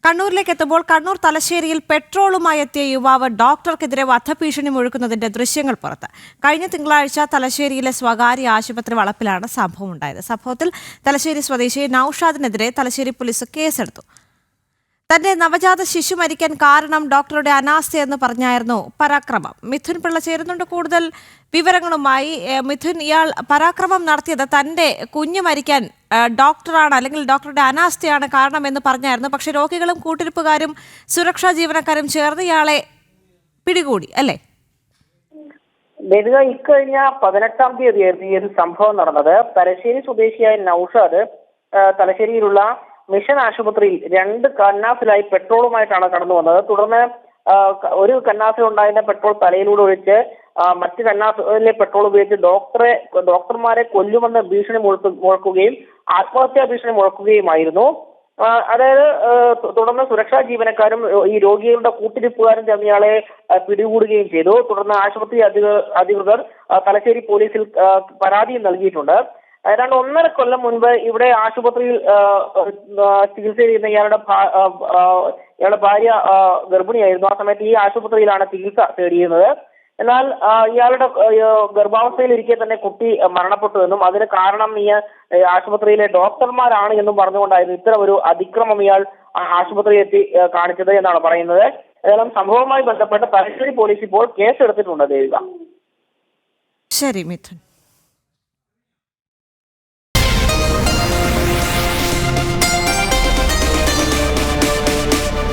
കണ്ണൂരിലേക്ക് എത്തുമ്പോൾ കണ്ണൂർ തലശ്ശേരിയിൽ പെട്രോളുമായി എത്തിയ യുവാവ് ഡോക്ടർക്കെതിരെ വധഭീഷണി മുഴക്കുന്നതിന്റെ ദൃശ്യങ്ങൾ പുറത്ത്. കഴിഞ്ഞ തിങ്കളാഴ്ച തലശ്ശേരിയിലെ സ്വകാര്യ ആശുപത്രി വളപ്പിലാണ് സംഭവം ഉണ്ടായത്. സംഭവത്തിൽ തലശ്ശേരി സ്വദേശി നൌഷാദിനെതിരെ തലശ്ശേരി പോലീസ് കേസെടുത്തു. തന്റെ നവജാത ശിശു മരിക്കാൻ കാരണം ഡോക്ടറുടെ അനാസ്ഥയെന്ന് പറഞ്ഞായിരുന്നു പരാക്രമം. മിഥുൻ പിള്ള ചേരുന്നുണ്ട് കൂടുതൽ വിവരങ്ങളുമായി. മിഥുൻ, ഇയാൾ പരാക്രമം നടത്തിയത് തന്റെ കുഞ്ഞ് മരിക്കാൻ ഡോക്ടറാണ് അല്ലെങ്കിൽ ഡോക്ടറുടെ അനാസ്ഥയാണ് കാരണമെന്ന് പറഞ്ഞായിരുന്നു. പക്ഷെ രോഗികളും കൂട്ടിരിപ്പുകാരും സുരക്ഷാ ജീവനക്കാരും ചേർന്ന് ഇയാളെ പിടികൂടി അല്ലേ? ഇക്കഴിഞ്ഞ 18-ാം തീയതിയായിരുന്നു ഈ ഒരു സംഭവം നടന്നത്. തലശ്ശേരി സ്വദേശിയായ നൌഷാദ് തലശ്ശേരിയിലുള്ള മിഷൻ ആശുപത്രിയിൽ 2 കന്നാസിലായി പെട്രോളുമായിട്ടാണ് കടന്നു വന്നത്. തുടർന്ന് ഒരു കന്നാസിൽ ഉണ്ടായിരുന്ന പെട്രോൾ തലയിലൂടെ ഒഴിച്ച് മറ്റ് കന്നാസിലെ പെട്രോൾ ഉപയോഗിച്ച് ഡോക്ടർമാരെ കൊല്ലുമെന്ന് ഭീഷണി മുഴക്കുകയും ആത്മഹത്യാ ഭീഷണി മുഴക്കുകയുമായിരുന്നു. അതായത് തുടർന്ന് സുരക്ഷാ ജീവനക്കാരും ഈ രോഗികളുടെ കൂട്ടിരിപ്പുകാരും ചേർന്ന് ഇയാളെ പിടികൂടുകയും ചെയ്തു. തുടർന്ന് ആശുപത്രി അധികൃതർ തലശ്ശേരി പോലീസിൽ പരാതിയും നൽകിയിട്ടുണ്ട്. ഏതാണ്ട് 1.5 കൊല്ലം മുൻപ് ഇവിടെ ആശുപത്രിയിൽ ചികിത്സ ചെയ്യുന്ന ഇയാളുടെ ഭാര്യ ഗർഭിണിയായിരുന്നു. ആ സമയത്ത് ഈ ആശുപത്രിയിലാണ് ചികിത്സ തേടിയിരുന്നത്. എന്നാൽ ഇയാളുടെ ഗർഭാവസ്ഥയിലിരിക്കെ തന്നെ കുട്ടി മരണപ്പെട്ടു എന്നും അതിന് കാരണം ഈ ആശുപത്രിയിലെ ഡോക്ടർമാരാണ് എന്നും പറഞ്ഞുകൊണ്ടായിരുന്നു ഇത്തരം ഒരു അതിക്രമം ഇയാൾ ആശുപത്രിയിൽ എത്തി കാണിച്ചത് എന്നാണ് പറയുന്നത്. ഏതായാലും സംഭവവുമായി ബന്ധപ്പെട്ട് തലശ്ശേരി പോലീസ് ഇപ്പോൾ കേസെടുത്തിട്ടുണ്ട്. ദേവിക. ശരി മിഥുൻ.